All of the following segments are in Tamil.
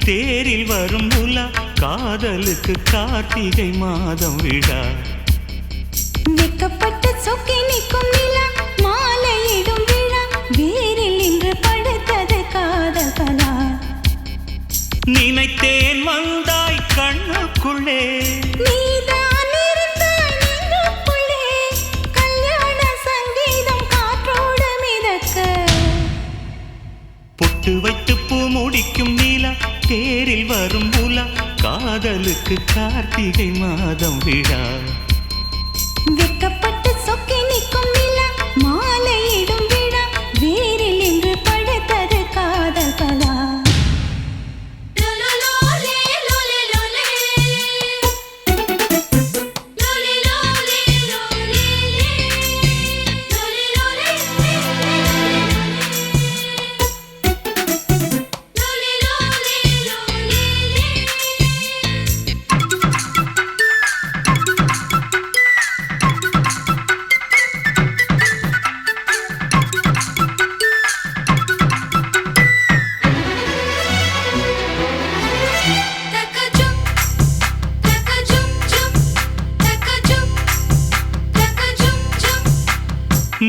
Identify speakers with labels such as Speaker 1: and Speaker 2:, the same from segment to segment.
Speaker 1: தேரில் வரும் உலா காதலுக்கு கார்த்திகை மாதம் விழா.
Speaker 2: வெக்கப்பட்டு சொக்கி நிற்கும் நிலா மாலையிடும் விழா வேரில் இன்று படுத்தது காதல் கலா.
Speaker 1: நினைத்தேன் வந்தாய் கண்ணுக்குள்ளே
Speaker 2: நீதான் இருந்தாய் நெஞ்சுக்குள்ளே கல்யாண சங்கீதம் காற்றோடு மிதக்க.
Speaker 1: பொட்டு வைத்து பூ முடிக்கும் நீலா தேரில் வரும் உலா காதலுக்கு கார்த்திகை மாதம் விழா.
Speaker 2: வெக்கப்பட்டு சொக்கி நிற்கும் நிலா மாலையிடும் விழா வேரில் இன்று படுத்தது காதல் கலா.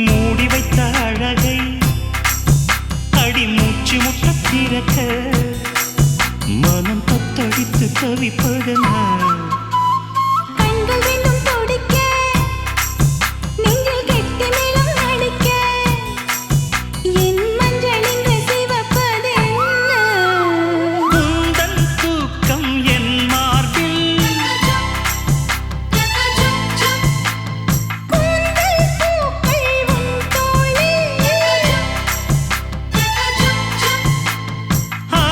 Speaker 1: மூடி வைத்த அழகை அடிமூச்சு முட்டத்திறக்க மனம் தத்தடித்து தவிப்பதென்ன.
Speaker 2: கண்கள் ரெண்டும் துடிக்க நெஞ்சில் கெட்டி நிலம் நடிக்க என் மஞ்சள் இன்று சிவப்பதென்ன.
Speaker 1: உந்தன் தூக்கம் என் மார்பில்
Speaker 2: கூந்தல் பூக்கள் உன் தோளில்.
Speaker 1: ஆ,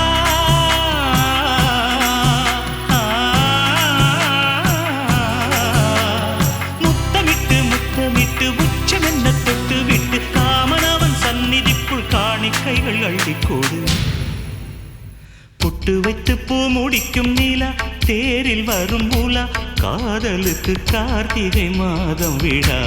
Speaker 1: ஆ, முத்தமிட்டு முத்தமிட்டு உச்சமென்ன தொட்டு விட்டு காமனவன் சந்நிதிக்குள் காணிக்கைகள் அள்ளிக்கோடு. பொட்டு வைத்து பூ முடிக்கும் நீலா தேரில் வரும் உலா காதலுக்கு கார்த்திகை மாதம் விழா.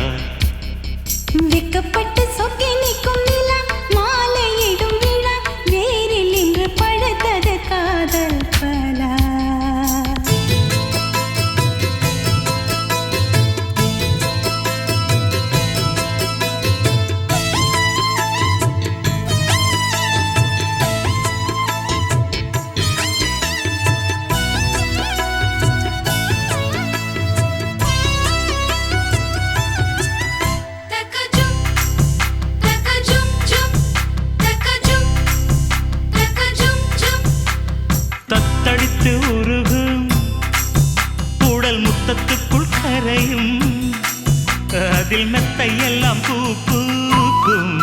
Speaker 2: வெக்கப்பட்டு சொக்கி நிற்கும் நிலா மாலையிடும் விழா வேரில் இன்று படுத்தது காதல் பலா.
Speaker 1: தத்தளித்து உருகும் உடல் முத்தத்துக்குள் கரையும் அதில் மெத்தையெல்லாம் பூ பூக்கும்.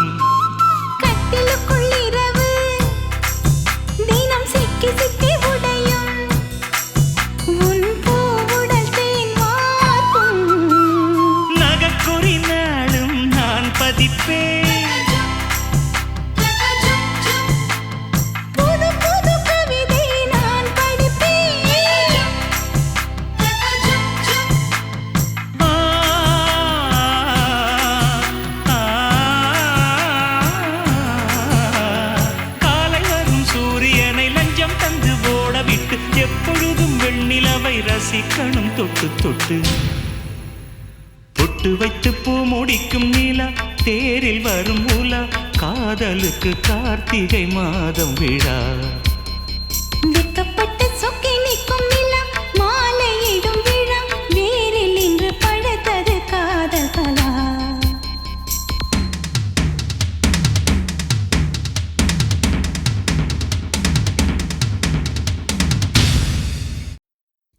Speaker 2: கட்டிலுக்குள் இரவு தினம் சிக்கி சிக்கி உடையும் உன் பூவுடல் தேன் வார்க்கும்.
Speaker 1: நகக்குறி நாளும் நான் பதிப்பேன்
Speaker 2: புது புது கவிதை நான் படிப்பேன்.
Speaker 1: ஆ, ஆ, காலை வரும் சூரியனை லஞ்சம் தந்து ஓட விட்டு எப்பொழுதும் வெண்ணிலவை ரசிக்கணும் தொட்டு தொட்டு. பொட்டு வைத்து பூ முடிக்கும் நீலா தேரில் வரும் உலா காதலுக்கு கார்த்திகை மாதம் விழா.
Speaker 2: வெக்கப்பட்டு சொக்கி நிற்கும் நிலா மாலையிடும் விழா வேரில் இன்று படுத்தது காதல் கலா.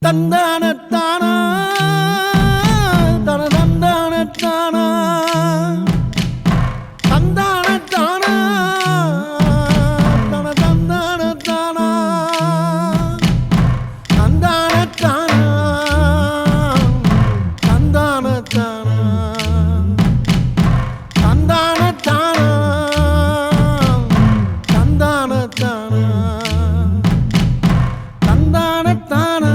Speaker 3: தந்தானத்தானா தன தந்தானத்தானா தந்தானத்தானா தன தந்தானத்தானா தந்தானத்தானா தந்தானத்தானா தந்தானத்தானா தந்தானத்தானா தந்தானத்தானா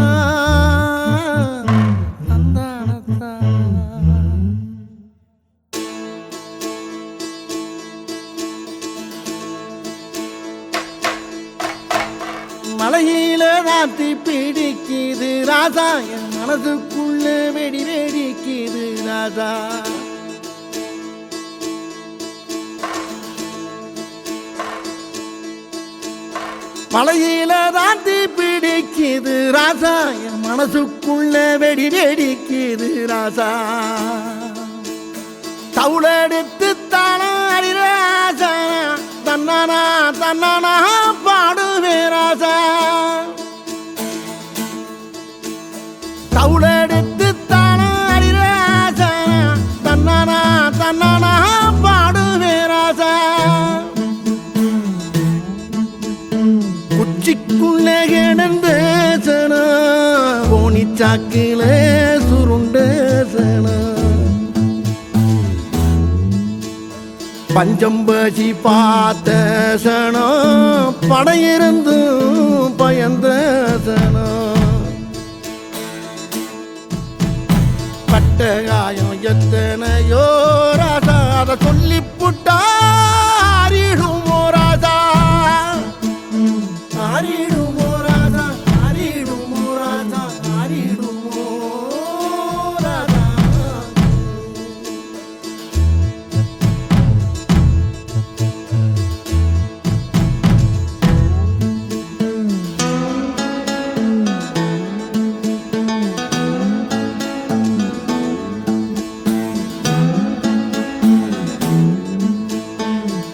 Speaker 3: ராசா என் மனசுக்குள்ள வெடி வெடிக்குது ராசா மலையில தாண்டி பிடிக்குது ராசா என் மனசுக்குள்ள வெடி வெடிக்குது ராசா தவுளெடுத்து தானாடி ராசா தன்னானா தன்னானா பாடுவே ராசா தவுளெடுத்து தானாடி ராசா தன்னானா தன்னானா பாடுவே ராசா குச்சிக்குள்ள கிடந்த சனா கோணி சாக்கில சுருண்ட சனா பஞ்சம்பசி பார்த்த சனம் படையிருந்தும் பயந்த சனம் பட்ட காயம் எத்தனையோ ராசா அதை சொல்லி புட்டாரிடுமோ ராசா ஆரிடுமோ ராசா ஆரிடுமோ ராசா ஆரிடுமோ ராசா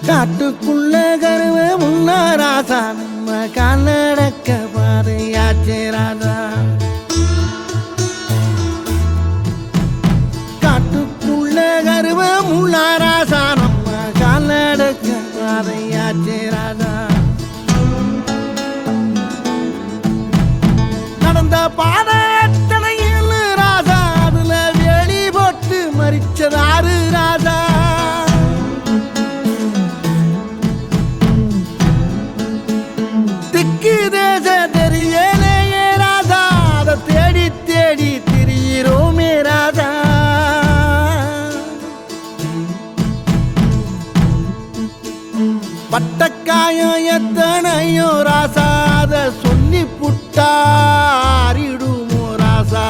Speaker 3: காட்டுக்குள்ள கருவ முன்ன ராசா நம்ம காலடக்க பாதையாச்சே ராசா காட்டுக்குள்ள கருவ முன்ன ராசா நம்ம காலடக்க பாதையாச்சே ராசா நடந்த பாதை எத்தனையில் ராசா அதுல வேலி போட்டு மறிச்சதாரு ராசா பட்டக்காயம் எத்தனையோ ராசா அதை சொல்லி புட்டாரிடுமோ ராசா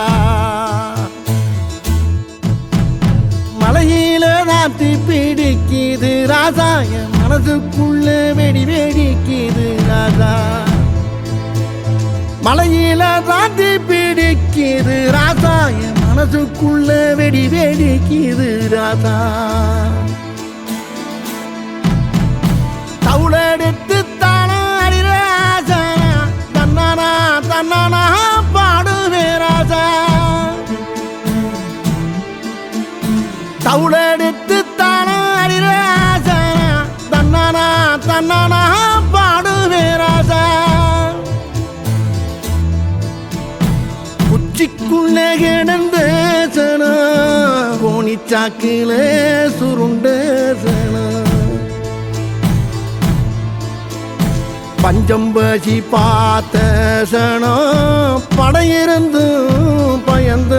Speaker 3: மலையில நாத்தி பிடிக்குது ராசா என் மனசுக்குள்ள வெடி வெடிக்குது ராசா மலையில தாண்டி பிடிக்குது ராசா என் மனசுக்குள்ள வெடி வெடிக்குது ராசா தவுளெடுத்து தானாடி ராசா தன்னானா தன்னானா பாடுவே ராசா தவுளெடுத்து தானாடி ராசா தன்னானா தன்னானா பாடுவே ராசா குச்சிக்குள்ள கிடந்த சனா கோணி சாக்கில சுருண்ட சனா பஞ்சம்பசி பார்த்த சனம் படையிருந்தும் பயந்த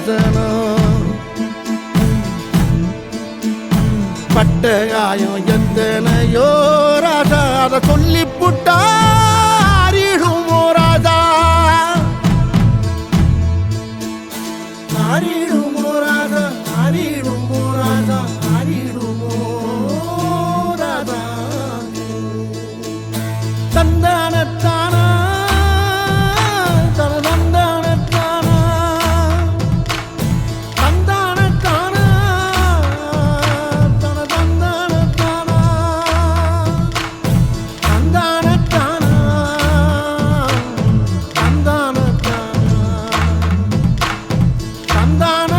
Speaker 3: சனம் பட்ட காயம் எத்தனையோ ராசா அதை சொல்லி புட்டாரிடுமோ ராசா ஆரிடுமோ ராசா ஆரிடுமோ ராசா ஆரிடுமோ ராசா தந்தானத்தானா தனதந்தானத்தானா தந்தானத்தானா தனதந்தானத்தானா தந்தானத்தானா தந்தானத்தானா தந்தான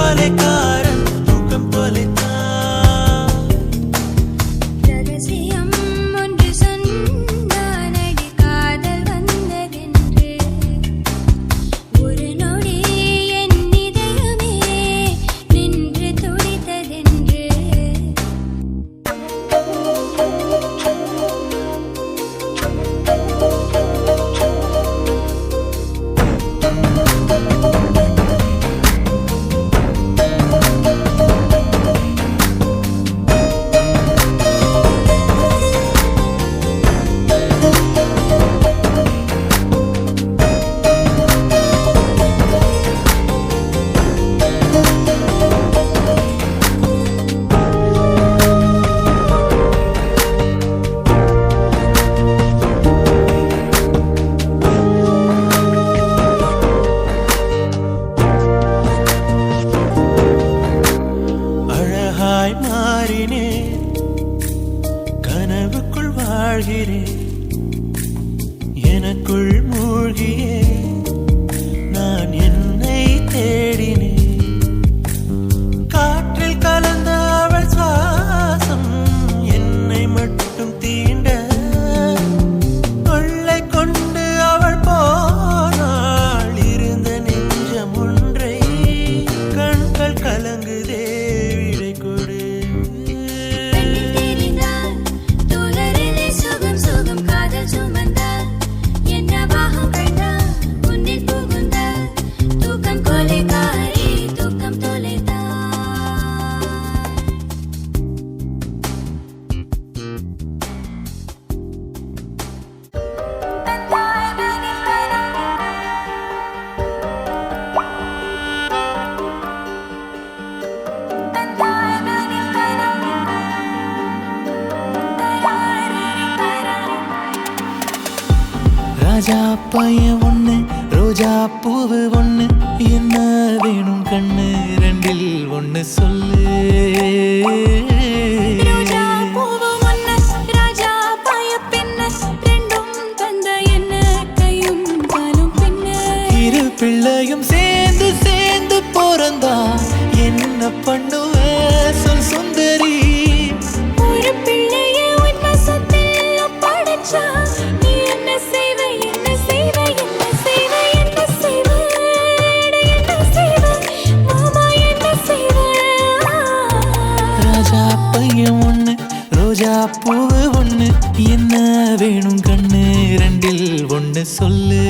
Speaker 1: மாலைக்காரன் தூக்கம் தொலைத்தான்.
Speaker 2: ரகசியம் ஒன்று சொன்னானடி காதல் வந்ததென்று. ஒரு நொடி என் இதயமே நின்று துடித்ததென்று.
Speaker 1: அழகாய் மாறினேன், கனவுக்குள் வாழ்கிறேன், எனக்குள் மூழ்கியே நான் என்னை தேடினேன். காற்றில் கலந்த அவள் சுவாசம் என்னை மட்டும் தீண்ட, கொள்ளை கொண்டு அவள் போனாள் இருந்த நெஞ்சம் ஒன்றை. கண்கள் கலங்குதே விடை கொடு.
Speaker 2: பெண்ணில் தெரிந்தால் தோழரிலே சுகம் சுகம் காதல் சுமந்தால் என்ன பாகம் கண்டால் உன்னில் புகுந்தால் தூக்கம் கொலைகாரி தூக்கம் தொலைத்தாள்.
Speaker 1: ராஜா பையன் ஒண்ணு, ரோஜா பூவு ஒண்ணு, என்ன வேணும் கண்ணு ரெண்டில் ஒண்ணு சொல்லு.
Speaker 2: ரோஜா பூவு ஒன்னு ராஜா பாய பின்ன ரெண்டும் தந்த என்ன கையும் காலும் பின்ன.
Speaker 1: இரு பிள்ளையும் சேர்ந்து சேர்ந்து பிறந்தா என்ன பண்ணுவ சொல் சுந்தரி.
Speaker 2: ஒரு பிள்ளைய உன் வசத்தில் ஒப்படைச்சா நீ என்ன செய்வ என்ன செய்வ என்ன செய்வ என்ன செய்வ என்ன செய்வ மாமா என்ன செய்வ.
Speaker 1: ராஜா பையன் ஒண்ணு, ரோஜா பூவு ஒண்ணு, என்ன வேணும் கண்ணு ரெண்டில் ஒண்ணு சொல்லு.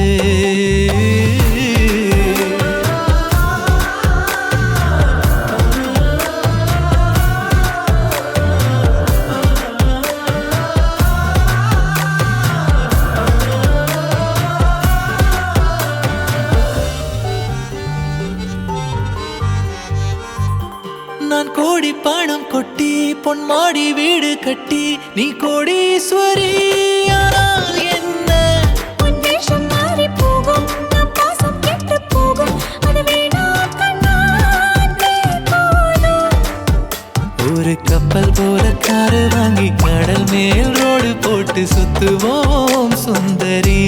Speaker 1: நான் கோடி பணம் கொட்டி பொன்மாடி வீடு கட்டி நீ கோடீஸ்வரி ஆனால் என்ன.
Speaker 2: உன் வேஷம் மாறி போகும் நம் பாசம் கெட்டு போகும் அது வேணாம் கண்ணா அன்பே போதும்.
Speaker 1: ஒரு கப்பல் போல காரு வாங்கி கடல் மேல் ரோடு போட்டு சுத்துவோம் சுந்தரி.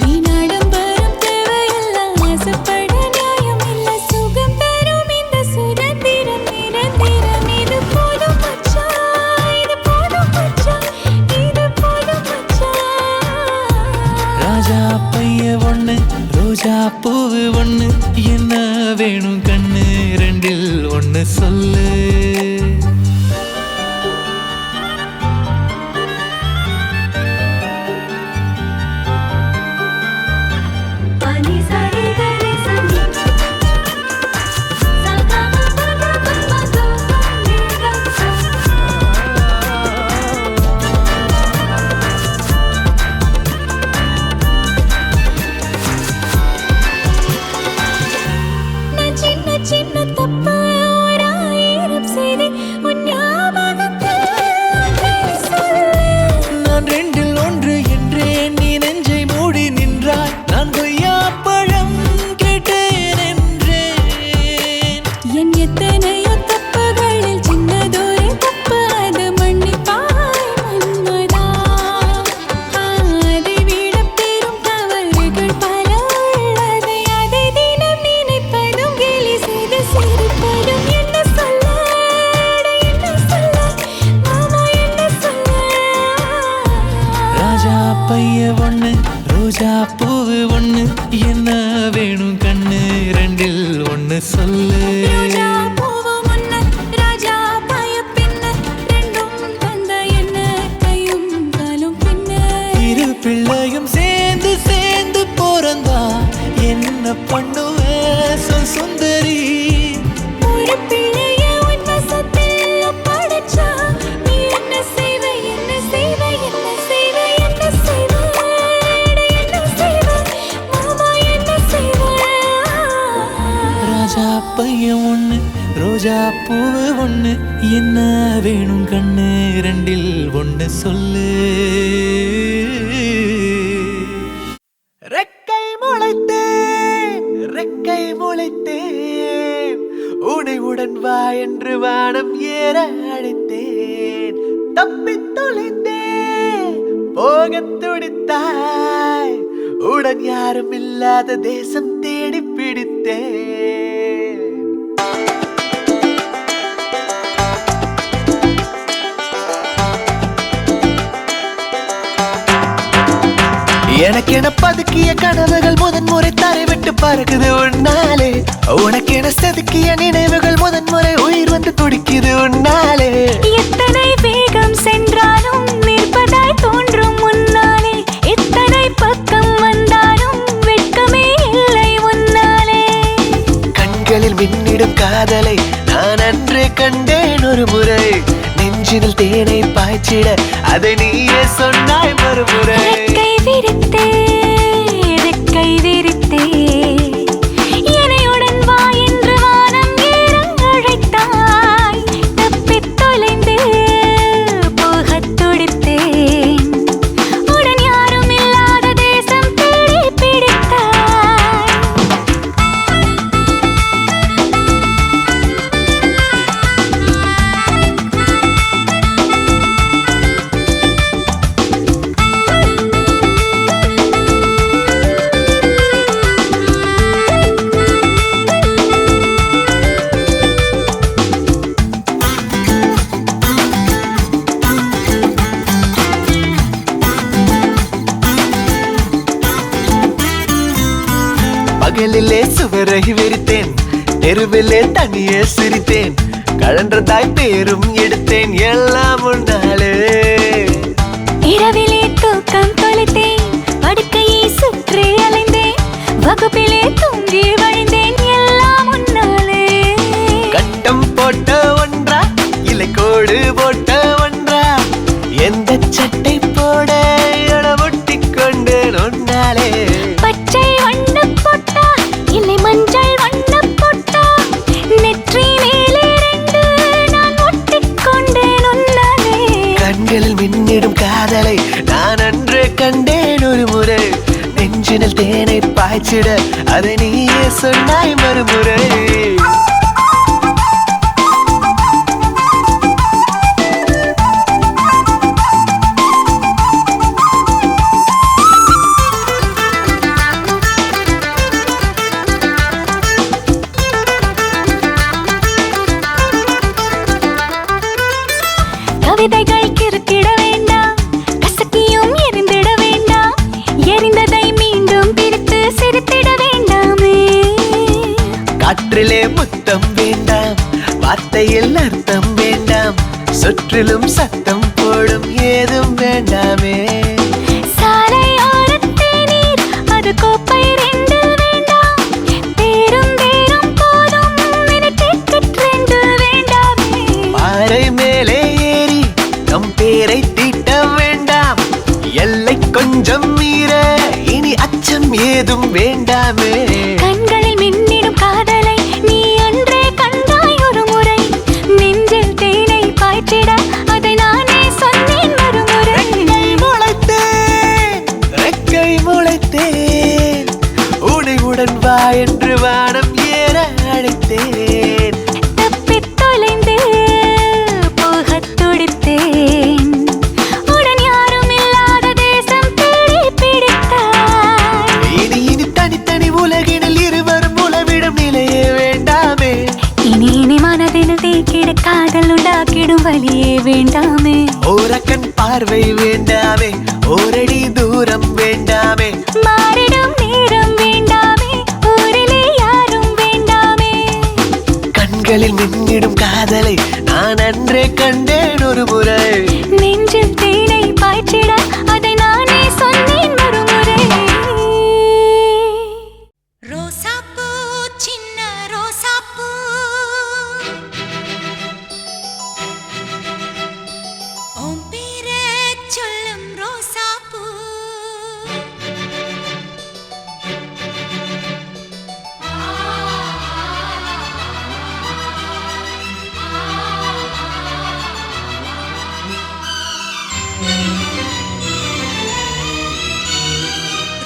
Speaker 2: நீ நாடம்பரம் தேவையெல்லாம் ஆசைப்பட நியாயம் இல்ல. சுகம் தரும் இந்த சுதந்திரம் நிரந்தரம். இது போதும் மச்சான் இது போதும் மச்சான் இது போதும் மச்சான்.
Speaker 1: ராஜா பைய ஒண்ணு, ரோஜா பூவு ஒண்ணு, என்ன வேணும் கண்ணு ரெண்டில் ஒண்ணு சொல்லு.
Speaker 2: பனி சரி கரி சனி சல்கம பக பக மேகா. நான் சின்ன சின்ன தப்பு ஓராயிரம் செய்தேன். உன்
Speaker 4: ரோஜா பூவு ஒண்ணு என்ன வேணும் கண்ணு ரெண்டில் ஒண்ணு சொல்லு.
Speaker 2: ரோஜா பூவு முன்ன ராஜா பாய பின்ன ரெண்டும் தந்த என்ன கையும் காலும் பின்ன.
Speaker 4: இரு பிள்ளையும் சேர்ந்து சேர்ந்து பிறந்தா என்ன பண்ணுவ சொல் சுந்தரி.
Speaker 2: ஒரு பிள்ளைய உன் வசத்தில் ஒப்படைச்சா நீ என்ன செய்வ என்ன செய்வ என்ன செய்வ என்ன செய்வ என்ன செய்வ மாமா என்ன செய்வ.
Speaker 4: ராஜா பையன் ஒண்ணு ரோஜா பூவு ஒண்ணு என்ன வேணும் கண்ணு ரெண்டில் ஒண்ணு சொல்லு. ரெக்கை முளைத்தேன் ரெக்கை முளைத்தேன் உனை உடன் வா என்று வானம் ஏற அழைத்தேன். தப்பித் தொலைந்தேன் போகத் துடித்தாய் உடன் யாரும் இல்லாத தேசம் தேடி பிடித்தேன். எனக்கென பதுக்கிய கனவுகள் முதன்முறை தரை விட்டு பறக்குது உன்னாலே. உனக்கென செதுக்கிய நினைவுகள் முதன்முறை உயிர் வந்து துடிக்குது உன்னாலே.
Speaker 2: எத்தனை வேகம் சென்றாலும் நிற்பதாய் தோன்றும் முன்னாலே. எத்தனை பக்கம் வந்தாலும் வெட்கமே இல்லை உன்னாலே.
Speaker 4: கண்களில் மின்னிடும் காதலை நான் அன்றே கண்டேன் ஒரு முறை. நெஞ்சினில் தேனை பாய்ச்சிட அதை நீயே சொன்னாய் மறுமுறை.
Speaker 2: ரெக்கை விரித்தே ரெக்கை விரித்தே என்னையுடன் வா என்று வானம் ஏற அழைத்தாய். தப்பித் தொலைந்து போகத் துடித்தேன் உடன் யாரும் இல்லாத தேசம் தேடி பிடித்தாய்.
Speaker 4: பகலிலே சுவரை விரித்தேன் தெருவிலே தனியே சிரித்தேன். கழன்றதாய் பேரும் எடுத்தேன் எல்லாம் முன்னாலே.
Speaker 2: இரவிலே தூக்கம் தொலைத்தேன் படுக்கையை சுற்றி அலைந்தேன். வகுப்பிலே தூங்கி வழிந்தேன் எல்லாம் முன்னாலே.
Speaker 4: கட்டம் போட்ட ஒன்றா இலை கோடு போட்ட ஒன்றா எந்த சட்டை போட ஒட்டி கொண்டு நொன்னாலே.
Speaker 2: பச்சை வண்ண போட்டா இல்லை மஞ்சள் வண்ண போட்டா நெற்றி மேலே ரெண்டு நான் ஒட்டிக்கொண்டேன் உன்னாலே.
Speaker 4: கண்களில் மின்னிடும் காதலை நான் அன்றே கண்டேன் ஒரு முறை. நெஞ்சினில் தேனை பாய்ச்சிட அதை நீயே சொன்னாய் மறுமுறை.
Speaker 2: கவிதைகள் கிறுக்கிட வேண்டாம் கசக்கியும் எரிந்திட வேண்டாம். எரிந்ததை மீண்டும் பிரித்து சிரித்திட வேண்டாமே.
Speaker 4: காற்றிலே முத்தம் வேண்டாம் வார்த்தையில் அர்த்தம் வேண்டாம். சுற்றிலும் சத்தம் போடும் ஏதும் வேண்டாமே.
Speaker 2: சாலையோரத்தே நீர் அது கோப்பை ரெண்டு வேண்டாம். தேரும் தேரும் போதும் மினிட்டிக்கெட் ரெண்டு வேண்டாமே.
Speaker 4: பாறை மேலே ஏறி நம் பேரை தீட்ட வேண்டாம். எல்லை கொஞ்சம் மீற இனி அச்சம் ஏதும் வேண்டாமே.
Speaker 2: கண்களில் மின்னிடும் காதலை நீ அன்றே கண்டாய் ஒரு முறை. நெஞ்சில் தேனை பாய்ச்சிட அதை நானே சொன்னேன் மறுமுறை.
Speaker 4: முளைத்தேன் ரெக்கை முளைத்தேன் உனை உடன் வா என்று வானம் ஏற அழைத்தேன்.
Speaker 2: தப்பித் தொலைந்து போகத் துடித்தேன் உடன் யாரும் இல்லாத தேசம் தேடி பிடித்தாய்.
Speaker 4: இனி இனி தனித்தனி உலகினில் இருவரும் உலவிடும் நிலையே வேண்டாமே.
Speaker 2: இனி இனி மனதில் தேக்கிட காதல் உண்டாக்கிடும் வழியே வேண்டாமே.
Speaker 4: ஓரக்கண் பார்வை வேண்டாமே ஓரடி தூரம் வேண்டாமே. கண்களில் மின்னிடும் காதலை நான் அன்றே கண்டேன் ஒரு முறை.
Speaker 2: நெஞ்சில் தேனை பாய்ச்சிட அதை நானே சொன்னேன் மறுமுறை. ரோசாப்பூ சின்ன ரோசாப்பூ உன் பேரை சொல்லும் ரோசாப்பூ.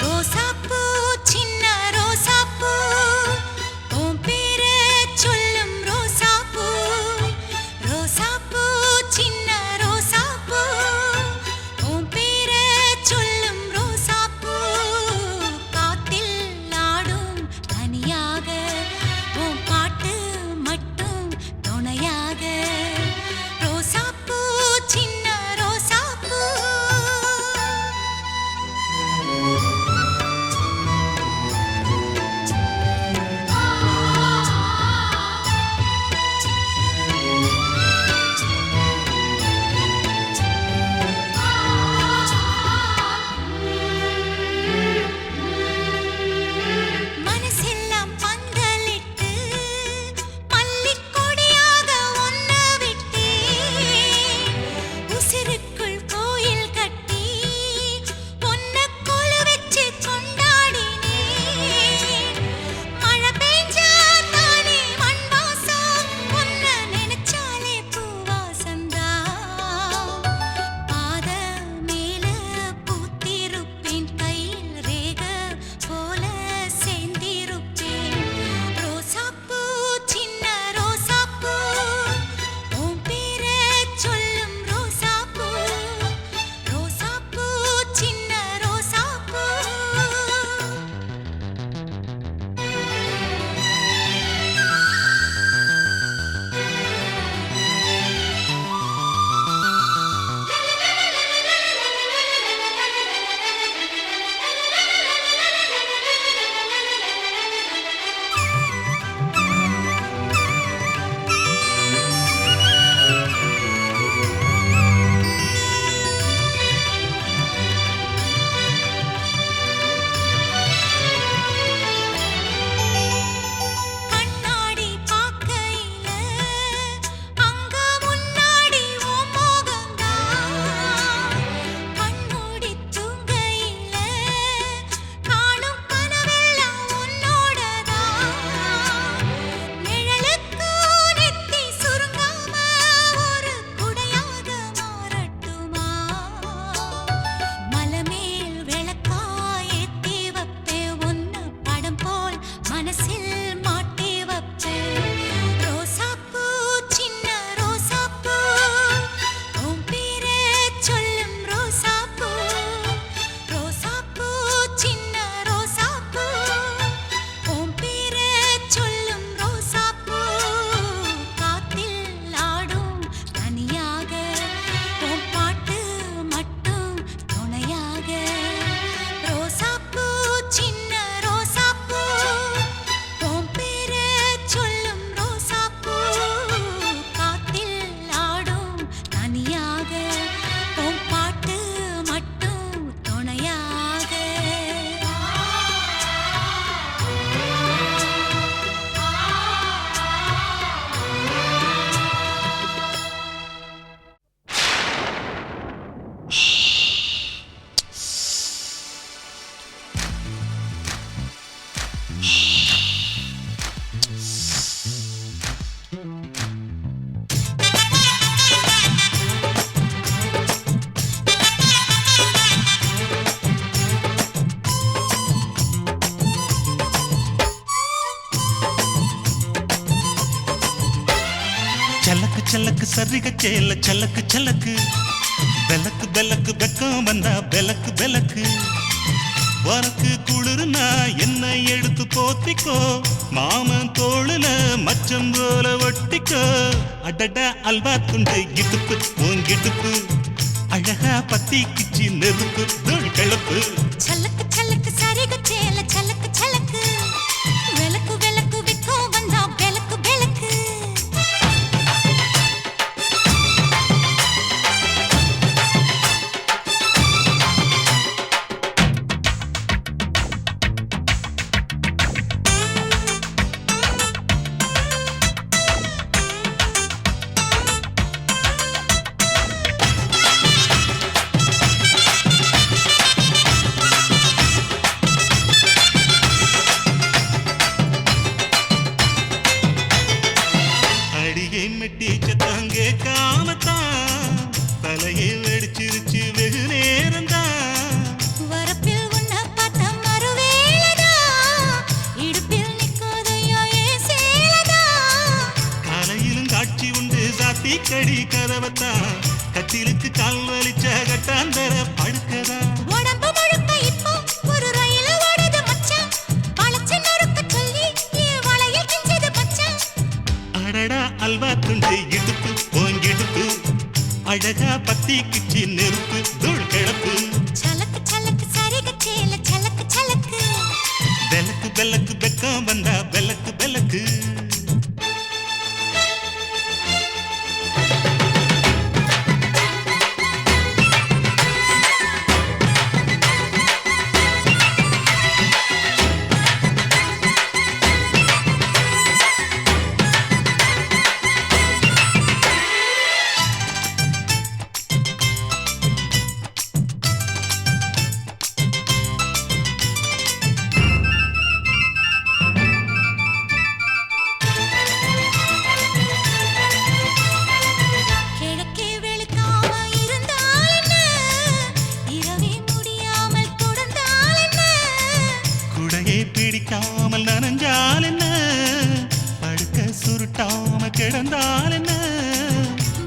Speaker 2: ரோசாப்பூ சின்ன ரோசாப்பூ உன் பேரை சொல்லும் ரோசாப்பூ. ரோசாப்பூ சின்ன ரோசாப்பூ உன் பேரை சொல்லும் ரோசாப்பூ. காத்தில் ஆடும் தனியாக உன் பாட்டு மட்டும் துணையாக. ரோசாப்பூ சின்ன ரோசாப்பூ. மனசெல்லாம் பந்தலிட்டு மல்லிக்கொடியாக ஒன்ன விட்டேன். உசிருக்குள் கோயில் கட்டி பொன்ன கொலு வச்சு கொண்டாடினேன். மழை பெஞ்சா தானே மண் வாசம், உன்ன நினைச்சாலே பூவாசந்தான். பாத மேல பூத்திருப்பேன், கையில் ரேக போல சேர்ந்திருப்பேன். ரோசாப்பூ சின்ன ரோசாப்பூ உன் பேரை சொல்லும் ரோசாப்பூ. ரோசாப்பூ சின்ன ரோசாப்பூ. கண்ணாடி பார்க்கையில அங்க முன்னாடி உன் முகம்தான். கண்மூடி தூங்கையில காணும் கனவெல்லாம் உன்னோடதான். நிழலுக்கு நெத்தி சுருங்காம ஒரு குடையாக மாறட்டுமா? மலமேல் விளக்காய் ஏத்தி வைப்பே, உன்ன படம் போல் மனசில் மாட்டி வைப்பே. ரோசாப்பூ சின்ன ரோசாப்பூ உன் பேரை சொல்லும் ரோசாப்பூ. ரோசாப்பூ சின்ன ரோசாப்பூ உன் பேரை சொல்லும் ரோசாப்பூ. காத்தில் ஆடும் தனியாக உன் பாட்டு மட்டும் துணையாக. ரோசாப்பூ சின்ன ரோசாப்பூ உன் பேரை சொல்லும் ரோசாப்பூ. காத்தில் ஆடும் தனியாக உன் பாட்டு மட்டும் துணையாக.
Speaker 1: சலக்கு சலக்கு சரிக சேல சலக்கு சலக்கு. பெலக்கு பெலக்கு வெக்கம் வந்தா பெலக்கு பெலக்கு. உனக்கு குளிர்னா என்ன எடுத்து போத்திக்கோ. மாமன் தோளுல மச்சம் போல ஒட்டிக்கோ. அடட அல்வா துண்டு கிட்டுப்பு உன் கிட்டுப்பு. அழகா பத்தி கிச்சி நெருப்பு தூள் கிளப்பு.
Speaker 2: சலக்கு சலக்கு சரிக சேல சலக்கு சலக்கு. விளக்கு விளக்கு விக்கும் வந்தா விளக்கு விளக்கு.
Speaker 1: கடி கதவத்தான் கட்டிலுக்கு கால் வலிச்ச கட்டாந்தர படுக்கதா
Speaker 2: உடம்பு முழுக்க இப்போ ஒரு ரயில் ஓடுது மச்சான் வளைச்சு நொறுக்க சொல்லி என் வளையல் கிஞ்சது மச்சான்
Speaker 1: அடடா அல்வா துண்டு இடுப்பு போங்கிடுப்பு அழகா பத்தி கிச்சி நெருப்பு தூள் கிளப்பு
Speaker 2: சலக்கு சலக்கு சரிக சேல சலக்கு சலக்கு
Speaker 1: பெலக்கு பெலக்கு பெக்கம் வந்தா பெலக்கு பெலக்கு
Speaker 2: கிழக்கே வெளுக்காம இருந்தால் என்ன இரவே முடியாமல் தொடர்ந்தால் என்ன
Speaker 1: குடையை பிடிக்காமல் நனைஞ்சால் என்ன படுக்க சுருட்டாம கிடந்தால் என்ன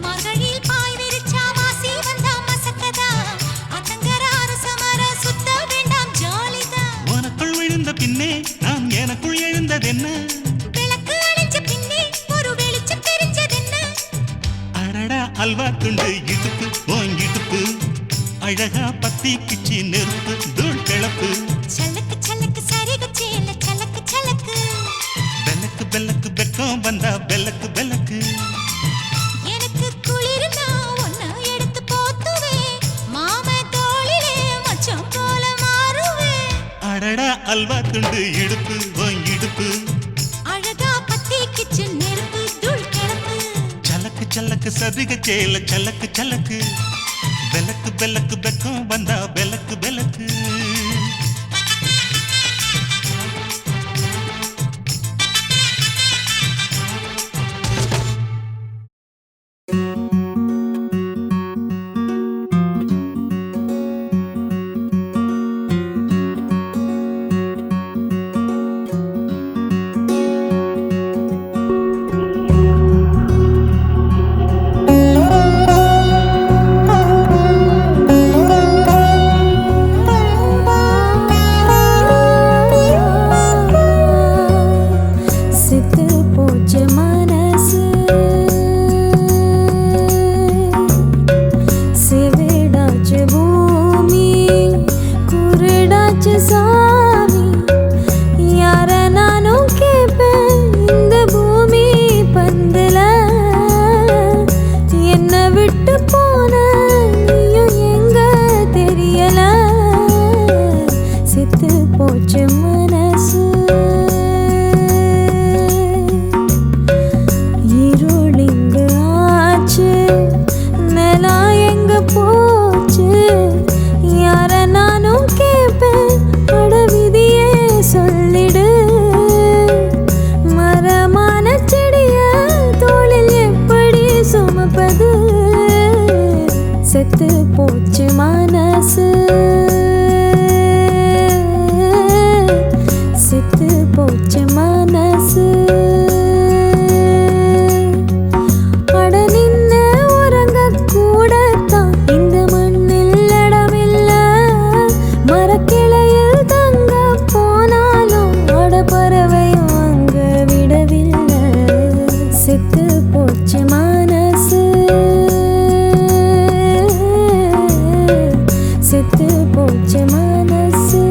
Speaker 2: மகளில் பாய் விரிச்சா வாசி வந்தா மசக்கதா அத்தங்கர அரசமர சுத்த வேண்டாம் ஜாலிதான்
Speaker 1: உனக்குள் விழுந்த பின்னே நான் எனக்குள் எழுந்ததென்ன
Speaker 2: விளக்கு அணைஞ்ச பின்னே ஒரு வெளிச்சம் தெரிஞ்சதென்ன
Speaker 1: அடடா அல்வா துண்டு இடுப்பு போங்கிடுப்பு அழகா பத்தி கிச்சி நெருப்பு தூள் கிளப்பு
Speaker 2: சலக்கு சலக்கு சரிக சேல சலக்கு சலக்கு
Speaker 1: பெலக்கு பெலக்கு பெக்கம் வந்தா பெலக்கு பெலக்கு
Speaker 2: எனக்கு குளிர்னா ஒன்ன எடுத்து போத்துவேன் மாம தோளிலே மச்சம் போல மாறுவேன்
Speaker 1: அடடா அல்வா துண்டு இடுப்பு போங்கிடுப்பு
Speaker 2: அழகா பத்தி கிச்சு நெருப்பு தூள் கிளப்பு
Speaker 1: சலக்கு சலக்கு சதிக சேல சலக்கு சலக்கு பெலக்கு பெலக்கு பெக்கம் வந்தா பெலக்கு பெலக்கு
Speaker 2: சித்து போச்சு மனசு சிவிடாச்சு பூமி குருடாச்சு சாமி யார நானும் கேப்பேன் இந்த பூமி பந்துல என்ன விட்டு போன நீயும் எங்க தெரியல சித்து போச்சு மனசு இருளிங்கு ஆச்சு நிலா எங்க போச்சு யார நானும் கேப்பேன் அட விதியே சொல்லிடு மரமான செடிய தோளில் எப்படி சுமப்பது செத்து போச்சு மனசு செத்து போச்சு மனசு அட நின்ன உறங்க கூடத்தான் இந்த மண்ணில் இடமில்ல மரக்கிளையில் தங்க போனாலும் அட பறவையும் அங்க விடவில்லை செத்து போச்சு மனசு செத்து போச்சு மனசு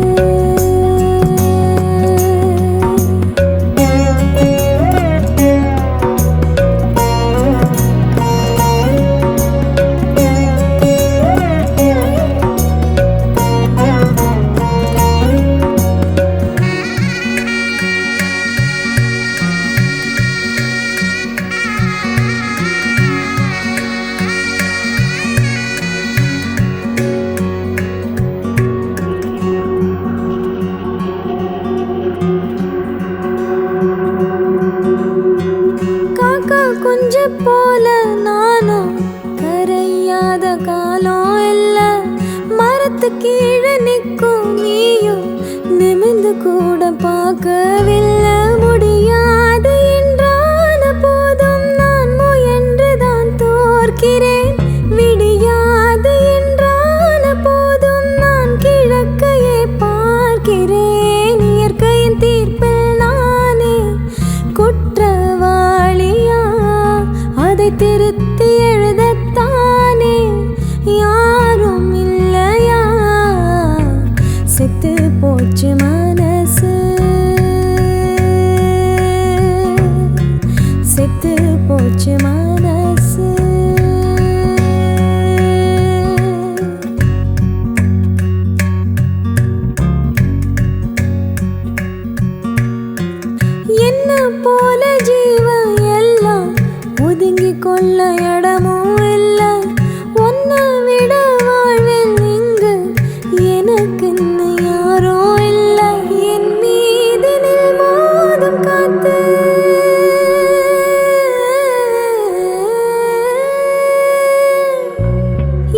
Speaker 2: காக்கா குஞ்சு போல நானும் கரையாத காலம் இல்ல மரத்து கீழே நிற்கும் நீயும் நிமிந்து கூட பார்க்கவில்லை முடியாது என்றான போதும் நான் முயன்றுதான் அதை திருத்தி எழுதத்தானே யாரும் இல்லையா? செத்து போச்சு மனசு, செத்து போச்சு மனசு. என்ன போல ஜீவன் எல்லாம் ஒதுங்கி கொள்ள இடமும் இல்லை. ஒன்ன விட வாழ்வில் இங்கு எனக்கு யாரோ இல்லை. என் மீது மோதும் காத்து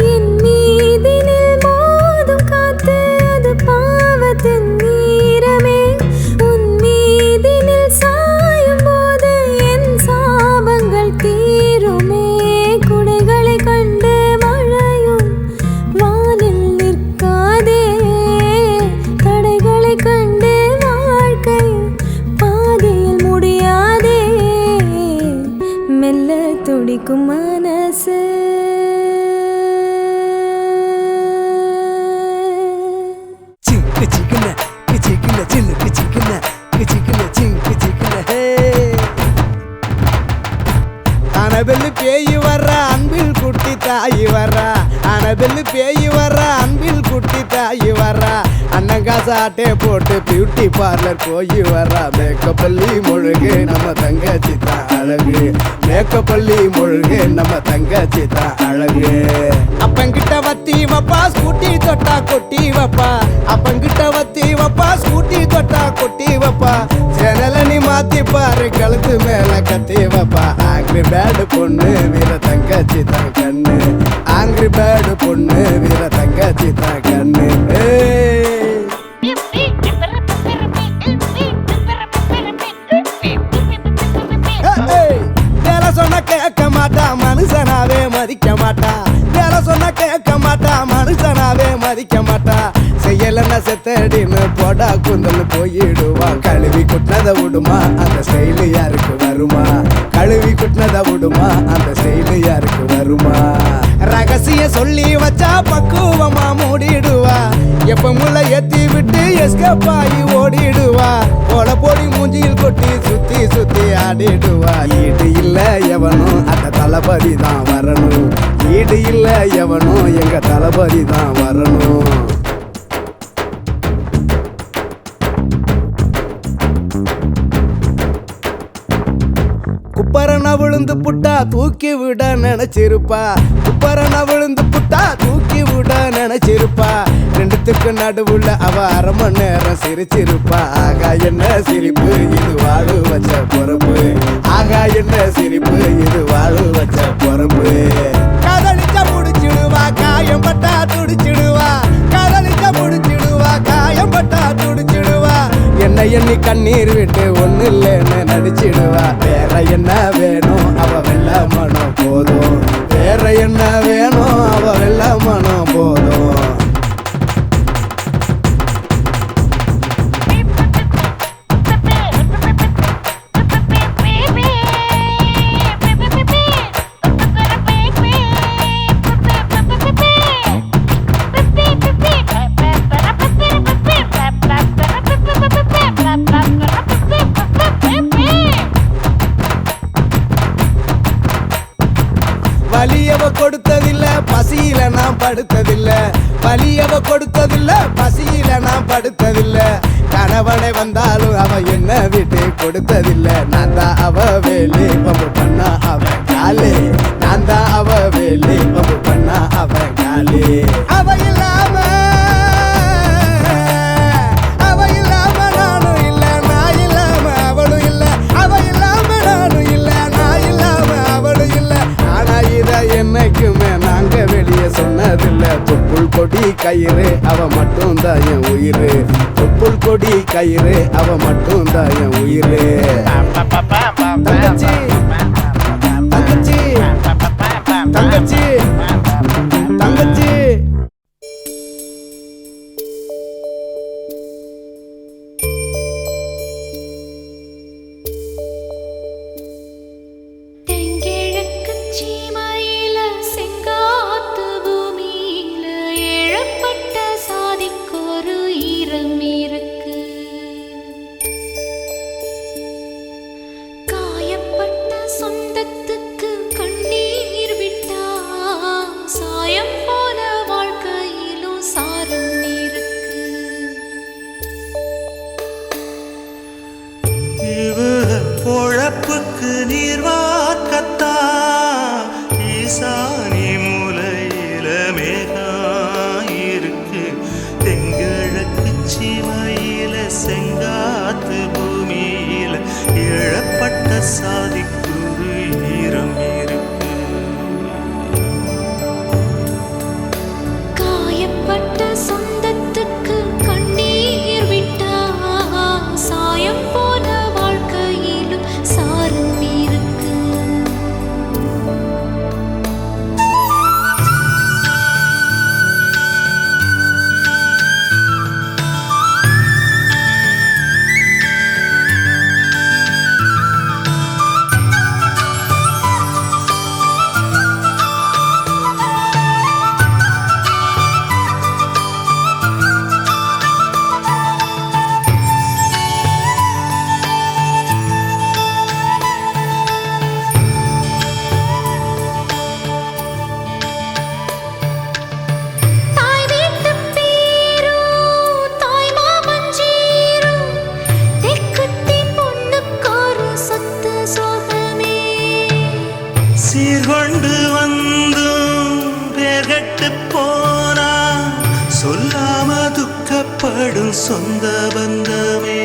Speaker 2: என் மீதினில் மோதும் காத்து அது பாவத்தின் நீரமே. உன் மீதினில் சாயும் போது என் சாபங்கள் தீருமே. குடைகளை கண்டு மழையும் வானில் நிற்காதே. தடைகளை கண்டு வாழ்க்கை பாதையில் முடியாதே. மெல்ல துடிக்கும் மனசு
Speaker 3: சிக்கு சிக்குன சிக்குன சின்னுக்கு சிக்குன சிக்குன சிங்கு சிக்குன ஹே. அனபெல்லு பேய் வர்ற அன்பில் குட்டி தாய் வர்றா. அனபெல்லு பேய் வர்ற அன்பில் குட்டி தாய் வர்றா. அண்ணங்காசு ஆட்டே போட்டு பியூட்டி பார்லர் போய் வர்றா. மேக்கப்பள்ளி முழுகு நம்ம தங்கச்சி தான் அழகு. மேக்கப்பள்ளி முழுகு நம்ம தங்கச்சி தான் அழகு. அப்பங்கிட்ட வத்தி வப்பா ஸ்கூட்டி தொட்டா கொட்டி வப்பா. அப்பங்கிட்ட வத்தி வப்பா ஸ்கூட்டி தொட்டா கொட்டி வப்பா. சேனல நீ மாத்தி பாரு கழுத்து மேல கத்தி வப்பா. ஆங்கிரி பேடு பொண்ணு வீர தங்கச்சி தான் கண்ணு. ஆங்கிரி பேடு பொண்ணு வீர தங்கச்சி தான் கண்ணு. வேலை சொன்ன கேட்க மாட்டா மனுஷனாவே மதிக்க மாட்டா. வேலை சொன்ன கேட்க மாட்டா மனுஷனாவே மதிக்க மாட்டா. செய்யலன்னா செத்தடின்னு போடா குந்தல் போயிடுவா. கழுவி குட்டினத விடுமா அந்த ஸ்டைலு யாருக்கு வருமா? கழுவி குட்டினத விடுமா அந்த ஸ்டைலு யாருக்கு வருமா? ரகசிய சொல்லி வச்சா பக்குவமா மூடிடுவா. எப்ப முள்ள ஏத்தி விட்டு எஸ்கேப் ஆகி ஓடிடுவா. போல போடி மூஞ்சியில் கொட்டி சுத்தி சுத்தி ஆடிடுவா. ஈடு இல்ல எவனும் அந்த தளபதி தான் வரணும். ஈடு இல்ல எவனும் எங்க தளபதி தான் வரணும். குப்பரன விழுந்து புட்டா தூக்கி விட நினைச்சிருப்பா. குப்பரன விழுந்து புட்டா தூக்கி விட நினைச்சிருப்பா. ரெண்டுத்துக்கு நடுவுல அவ அரை மணி நேரம் சிரிச்சிருப்பா. ஆகா என்ன சிரிப்பு இது வாழு வச்ச பொறுப்பு. ஆகா என்ன சிரிப்பு இது வாழு வச்ச பொறுப்பு. காதலிச்சா முடிச்சிடுவா காயம் பட்டா துடிச்சிடுவா. காதலிச்சா முடிச்சிடுவா காயம் பட்டா துடிச்சிடுவா. என்ன எண்ணி கண்ணீர் விட்டு ஒண்ணு இல்லைன்னு நடிச்சிடுவா. வேற என்ன வேணும் அவ வெள்ள மனம் போதும். வேற என்ன வேணும் அவ வெள்ள மனம் போதும். வலியவ கொடுத்ததில்ல பசியில நான் படுத்ததில்ல. வலியவ கொடுத்ததில்ல பசியில நான் படுத்ததில்ல. கணவனை வந்தாலும் அவ என்ன விட்டு கொடுத்ததில்ல. நான் தான் அவ வேலி பம்பு பண்ணா அவன் காலே. நான் தான் அவ வேலி பம்பு பண்ணா அவன் காலே. அவ இல்லாம நானும் இல்ல. நான் இல்லாம அவளும் இல்ல. அவ இல்லாம நானும் இல்ல. நான் இல்லாம அவளும் இல்ல. ஆனா இத என்னைக்குமே நாங்க வெளியே சொன்னதில்ல. தொப்புள் கொடி கயிறு அவ மட்டும் தான் என் உயிரு. தொப்புள் கொடி கயிறு அவ மட்டும் தான் என் உயிரு. தங்கச்சி தங்கச்சி தங்கச்சி தங்கச்சி.
Speaker 2: தெங்கிழக்கு
Speaker 1: நீர் வார்க்கத்தான் ஈசானி மூலையில மேகாயிருக்கு தெங்கிழக்கு சீமையில செங்காத்து பூமியில இழப்பட்ட சாதிக்குரு ஈரம் இருக்கு.
Speaker 2: காயப்பட்ட சொந்தத்துக்கு கண்ணீர் விட்டா சாயம் போன வாழ்க்கையிலும் சாரம் இருக்கு. தாய் வீட்டு பேரும் தாய் மாமஞ்சீரும் தெக்குத்தி பொண்ணுக்காரு சொத்து சோகமே.
Speaker 1: சீர்கொண்டு வந்தும் பேர்கட்டு போனா சொல்லாம துக்கப்படும் சொந்த பந்தமே.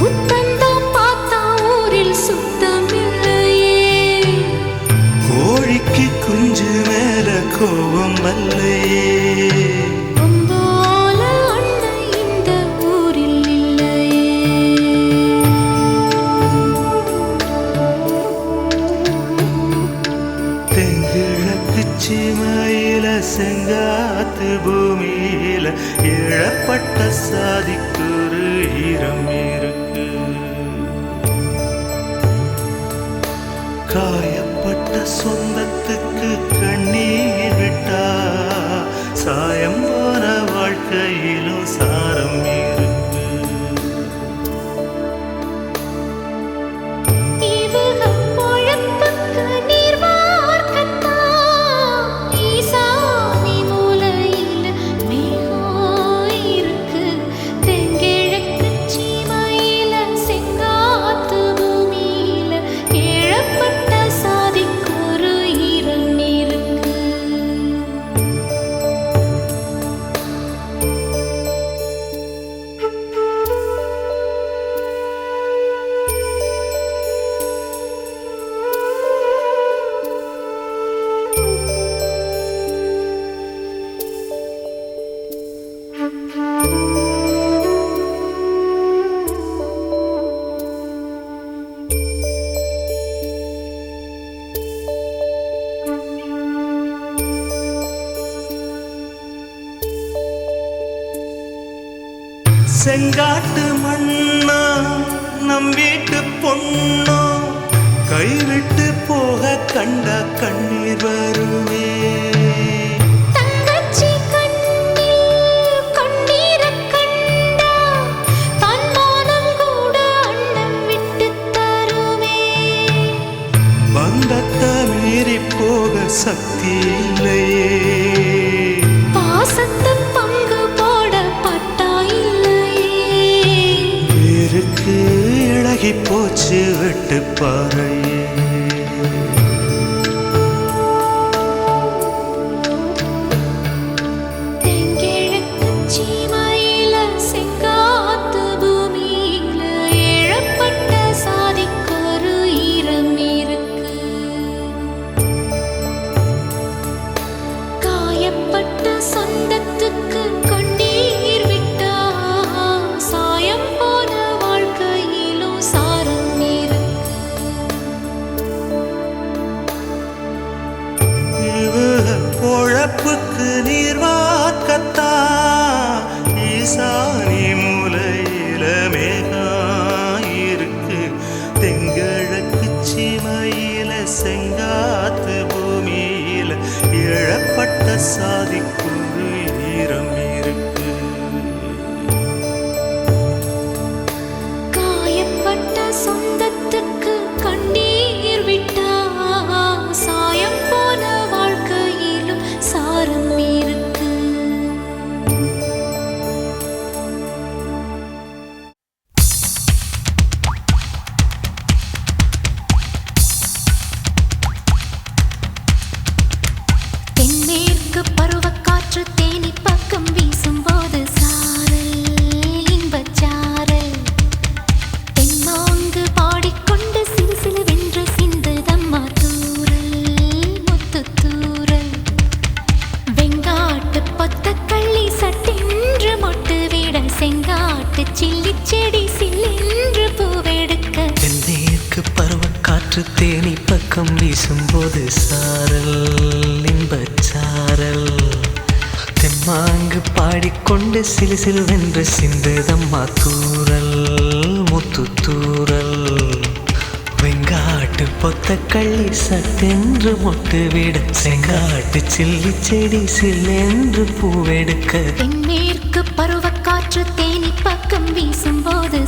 Speaker 2: குத்தந்தான் பார்த்தா ஊரில் சுத்தம் இல்லையே.
Speaker 1: கோழிக்கு குஞ்சு மேல கோபம் அல்லையே.
Speaker 2: அம்பால அண்ணன் இந்த ஊரில் இல்லையே.
Speaker 1: தெங்கிழக்கு சீமையில செங்காத்து பூமியில இழப்பட்ட சாதிக்குரு ஈரம் இருக்கு. காயப்பட்ட சொந்தத்துக்கு கண்ணீர் விட்டா சாயம் போன வாழ்க்கையிலும் சாரம் இருக்கு.
Speaker 2: இவக பொழப்புக்கு நீர் வார்க்கத்தான் ஈசானி மூலையில மேகம் இருக்கு தெங்கிழக்கு சீமையில செங்காத்து பூமியில இழப்பட்ட சாதிக்குரு ஈரம் இருக்கு.
Speaker 1: செங்காட்டு மண்ணா நம் வீட்டு பொண்ணோ கைவிட்டு போக கண்ட கண்ணீர் வருமே.
Speaker 2: தங்கச்சி கண்ணில் கண்ணீரக் கண்டா தன்மானம் கூட அண்ணன் விட்டுத் தருமே.
Speaker 1: பந்தத்தை மீறி போக சக்தி இல்லையே.
Speaker 2: பாசத்தை பங்கு போட பட்டா இல்லையே.
Speaker 1: வேருக்கு இழகி போச்சு வெட்டு பாறையே.
Speaker 2: தெங்கிழக்கு சீமையில செங்காத்து பூமியில இழப்பட்ட சாதிக்கொரு ஈரம் இருக்கு. காயப்பட்ட சொந்தத்துக்கு கண்ணீர் விட்டா சாயம் போன வாழ்க்கையிலும் சாரம் இருக்கு.
Speaker 1: இவக பொழப்புக்கு நீர் வார்க்கத்தான் ஈசானி மூலையில மேகாயிருக்கு தெங்கிழக்கு சீமையில செங்காத்து பூமியில இழப்பட்ட சாதிக்குரு ஈரம் இருக்கு.
Speaker 2: காயப்பட்ட சொந்தத்துக்கு கண்ணீர் விட்டா சாயம் போன வாழ்க்கையிலும் சாரம் இருக்கு.
Speaker 4: தேனி பக்கம் வீசும்போது சாரல் இன்பச்சாரல் தெம்மாங்கு பாடிக்கொண்டு சிலு சிலுவென்று சிந்துதம்மா தூரல் முத்து தூரல் வெங்காட்டு பொத்த கள்ளி சட்டென்று மொட்டு விட செங்காட்டு சில்லி செடி சில்லென்று பூவெடுக்க
Speaker 2: தென்மேற்கு பருவக்காற்று தேனி பக்கம் வீசும்போது